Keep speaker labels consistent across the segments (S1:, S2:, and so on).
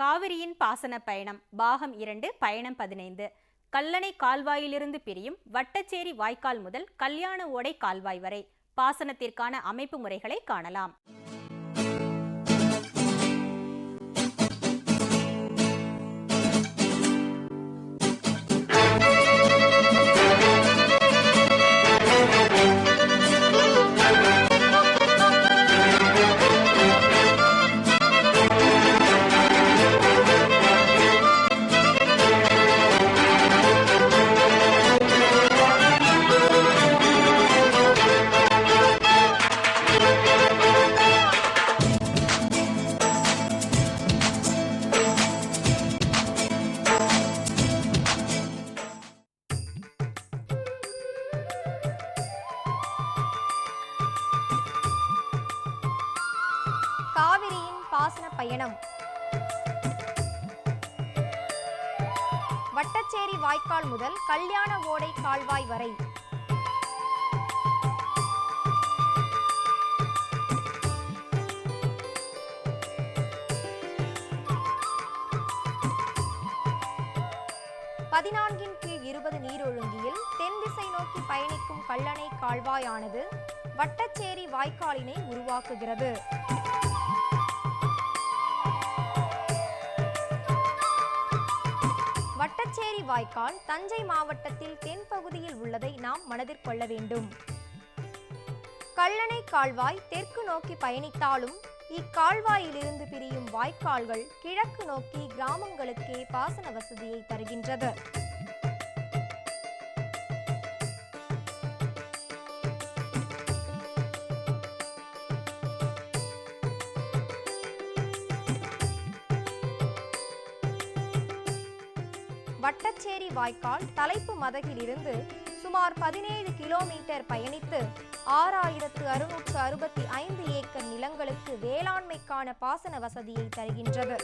S1: காவிரியின் பாசன பயணம் பாகம் 2 பயணம் 15. கல்லணை கால்வாயிலிருந்து பிரியும் வட்டச்சேரி வாய்க்கால் முதல் கல்யாண ஓடை கால்வாய் வரை பாசனத்திற்கான அமைப்பு முறைகளை காணலாம்.
S2: காவிரியின் பாசன பயணம் வட்டச்சேரி வாய்க்கால் முதல் கல்யாண ஓடை கால்வாய் வரை. பதினான்கின் கீழ் 20 நீரொழுங்கியில் தென் திசை நோக்கி பயணிக்கும் கல்லணை கால்வாயானது வட்டச்சேரி வாய்க்காலினை உருவாக்குகிறது. வட்டச்சேரி வாய்க்கால் தஞ்சை மாவட்டத்தில் தென்பகுதியில் உள்ளதை நாம் மனதில் கொள்ள வேண்டும். கல்லணை கால்வாய் தெற்கு நோக்கி பயணித்தாலும் இக்கால்வாயிலிருந்து பிரியும் வாய்க்கால்கள் கிழக்கு நோக்கி கிராமங்களுக்கே பாசன வசதியை தருகின்றது. வட்டச்சேரி வாய்க்கால் தலைப்பு மதகிலிருந்து சுமார் 17 கிலோமீட்டர் பயணித்து 6665 ஏக்கர் நிலங்களுக்கு வேளாண்மைக்கான பாசன வசதியை தருகின்றது.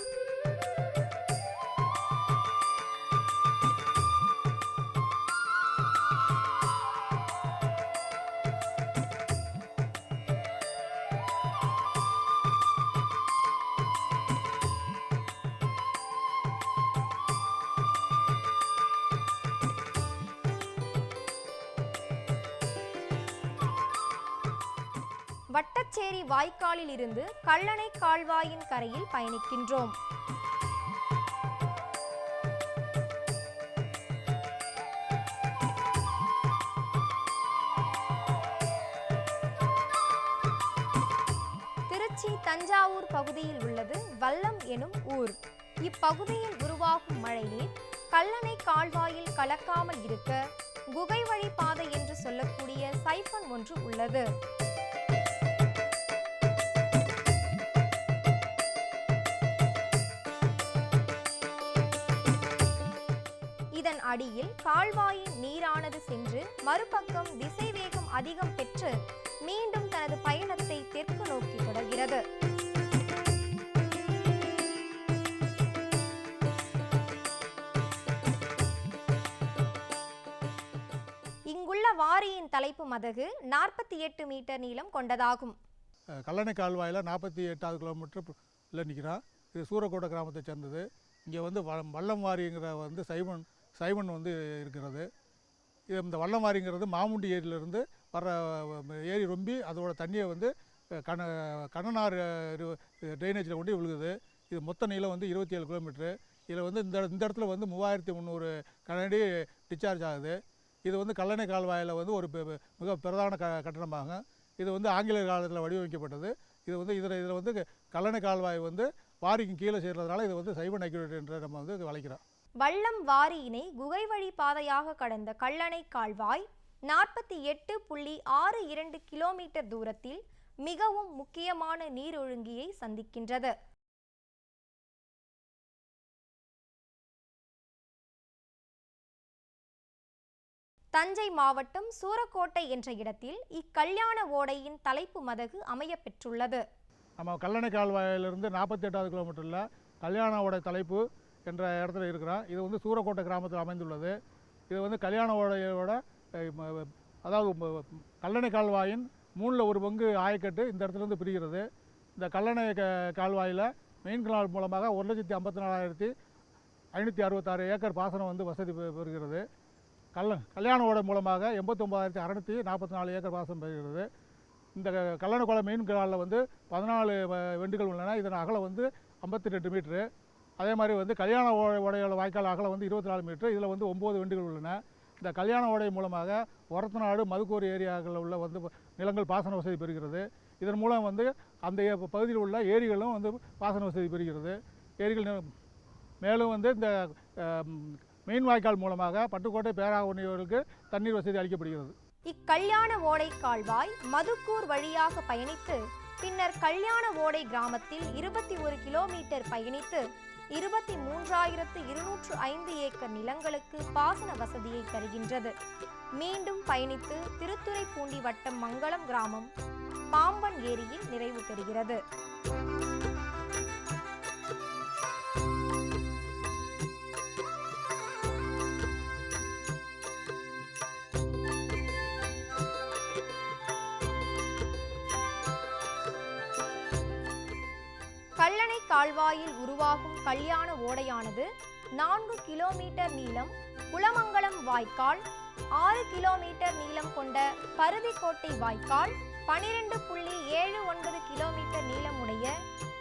S2: வட்டச்சேரி வாய்க்காலில் இருந்து கல்லணை கால்வாயின் கரையில் பயணிக்கின்றோம். திருச்சி தஞ்சாவூர் பகுதியில் உள்ளது வல்லம் எனும் ஊர். இப்பகுதியில் உருவாகும் மழைநீர் கல்லணை கால்வாயில் கலக்காமல் இருக்க குகை வழி பாதை என்று சொல்லக்கூடிய சைஃபன் ஒன்று உள்ளது. இதன் அடியில் கால்வாயின் நீரானது சென்று மறுபக்கம் திசை வேகம் அதிகம் பெற்று மீண்டும் தனது பயணத்தை தெற்கு நோக்கி தொடர்கிறது. இங்குள்ள வாரியின் தலைப்பு மதகு 48 மீட்டர் நீளம் கொண்டதாகும்.
S3: கல்லணை கால்வாயில் 48வது கிலோமீட்டர் நிற்கிறான். இது சூரக்கோட்டை கிராமத்தை சேர்ந்தது. இங்கே வந்து வல்லம் வாரிங்கிற வந்து சைவன் வந்து இருக்கிறது. இது இந்த வல்லம் வாரிங்கிறது மாமுண்டி ஏரியிலிருந்து வர்ற ஏரி ரொம்பி அதோட தண்ணியை வந்து கண்ணனார் ட்ரைனேஜில் கொண்டு விழுகுது. இது மொத்த நீளம் வந்து 27 கிலோமீட்டரு. இதில் வந்து இந்த இடத்துல வந்து 3300 கனடி டிஸ்சார்ஜ் ஆகுது. இது வந்து கல்லணை கால்வாயில் வந்து ஒரு மிக பிரதான கட்டணமாகும். இது வந்து ஆங்கிலேயர் காலத்தில் வடிவமைக்கப்பட்டது. இது வந்து இதில் வந்து கல்லணை கால்வாய் வந்து வாரிக்கு கீழே சேர்றதுனால இது வந்து சைவன் அக்யூரேட் என்று நம்ம வந்து வளைக்கிறோம்.
S2: வல்லம் வாரியினை குகை வழி பாதையாக கடந்த கல்லணை கால்வாய் 48.62 கிலோமீட்டர் தூரத்தில் மிகவும் முக்கியமான நீரொழுங்கியை சந்திக்கின்றது. தஞ்சை மாவட்டம் சூரக்கோட்டை என்ற இடத்தில் இக்கல்யாண ஓடையின் தலைப்பு மதகு அமைய பெற்றுள்ளது.
S3: நம்ம கல்லணை கால்வாயிலிருந்து 48வது கிலோமீட்டரில் கல்யாண ஓடை தலைப்பு என்ற இடத்துல இருக்கிறோம். இது வந்து சூரக்கோட்டை கிராமத்தில் அமைந்துள்ளது. இது வந்து கல்யாண ஓடையோட அதாவது கல்லணை கால்வாயின் 3/1 பங்கு ஆயக்கட்டு இந்த இடத்துலேருந்து பிரிகிறது. இந்த கல்லணை கால்வாயில் மெயின் கனால் மூலமாக 1,54,566 ஏக்கர் பாசனம் வந்து வசதி பெறுகிறது. கல்யாண ஓடை மூலமாக 89,644 ஏக்கர் பாசனம் பெறுகிறது. இந்த கல்லணை மெயின் கனாலில் வந்து 14 வெண்டுகள் உள்ளன. இதன் அகலம் வந்து 52 மீட்ரு. அதே மாதிரி வந்து கல்யாண ஓடையோட வாய்க்கால் அகலம் வந்து 24 மீட்ரு. இதில் வந்து 9 வெண்டுகள் உள்ளன. இந்த கல்யாண ஓடை மூலமாக ஒரத்தநாடு மதுக்கூர் ஏரியாக்களில் உள்ள வந்து நிலங்கள் பாசன வசதி பெறுகிறது. இதன் மூலம் வந்து அந்த பகுதியில் உள்ள ஏரிகளும் வந்து பாசன வசதி பெறுகிறது. ஏரிகள் மேலும் வந்து இந்த மெயின் வாய்க்கால் மூலமாக பட்டுக்கோட்டை பேராவூரணியவர்களுக்கு தண்ணீர் வசதி அளிக்கப்படுகிறது.
S2: இக்கல்யாண ஓடை கால்வாய் மதுக்கூர் வழியாக பயணித்து பின்னர் கல்யாண ஓடை கிராமத்தில் 21 கிலோமீட்டர் பயணித்து 23,205 ஏக்கர் நிலங்களுக்கு பாசன வசதியை தருகின்றது. மீண்டும் பயணித்து திருத்துறைப்பூண்டி வட்டம் மங்களம் கிராமம் பாம்பன் ஏரியில் நிறைவு பெறுகிறது. கல்லணை கால்வாயில் உருவாகும் கல்யாண ஓடையானது 4 கிலோமீட்டர் நீளம் குளமங்கலம் வாய்க்கால், 6 கிலோமீட்டர் நீளம் கொண்ட பருதிக்கோட்டை வாய்க்கால், 12.79 கிலோமீட்டர் நீளமுடைய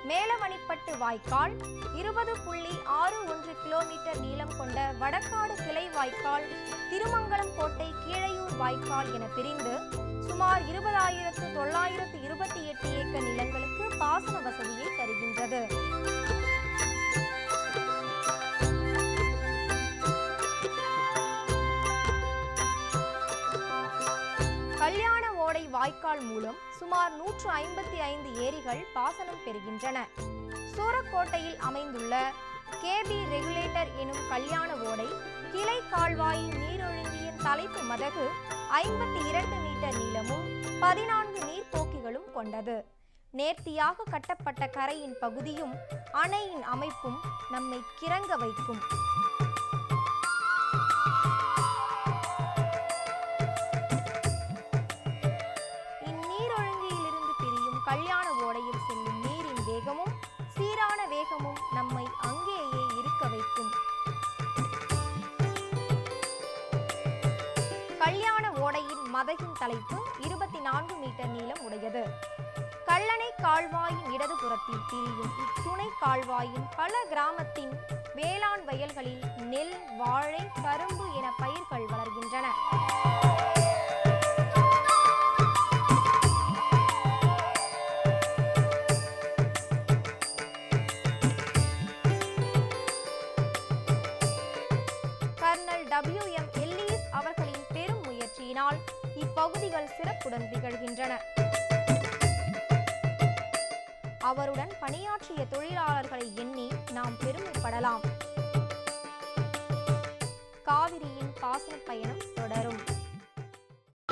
S2: மேலவணிப்பட்டு வாய்க்கால், 20.61 கிலோமீட்டர் நீளம் கொண்ட வடக்காடு கிளை வாய்க்கால், திருமங்கலம் கோட்டை கீழையூர் வாய்க்கால் என பிரிந்து சுமார் 20,928 ஏக்கர் நிலங்களுக்கு பாசன வசதியை தருகின்றது. கல்யாண ஓடை வாய்க்கால் மூலம் சுமார் 155 ஏரிகள் பாசனம் பெறுகின்றன. சூரக்கோட்டையில் அமைந்துள்ள கேபி ரெகுலேட்டர் எனும் கல்யாண ஓடை கிளை கால்வாயின் நீரொழுங்கியின் தலைப்பு மதகு 52 மீட்டர் நீளமும் 14 நீர்ப்போக்கிகளும் கொண்டது. நேர்த்தியாக கட்டப்பட்ட கரையின் பகுதியும் அணையின் அமைப்பும் நம்மை கிறங்க வைக்கும். இந்நீரொழுங்கியிலிருந்து பிரியும் கல்யாண ஓடையில் செல்லும் நீரின் வேகமும் சீரான வேகமும் நம்மை அங்கேயே இருக்க வைக்கும். கல்யாண ஓடையின் மதகின் தலைப்பு 24 மீட்டர் நீளம் உடையது. கல்லணை கால்வாயின் இடதுபுறத்தில் பிரியும் இத்துணை கால்வாயின் பல கிராமத்தின் வேளாண் வயல்களில் நெல், வாழை, கரும்பு என பயிர்கள் வளர்கின்றன. கர்னல் WM எல்லிஸ் அவர்களின் பெரும் முயற்சியினால் இப்பகுதிகள் சிறப்புடன் திகழ்கின்றன. அவருடன் பணியாற்றிய தொழிலாளர்களை எண்ணி நாம் பெருமைப்படலாம். காவிரியின் பாசன பயணம் தொடரும்.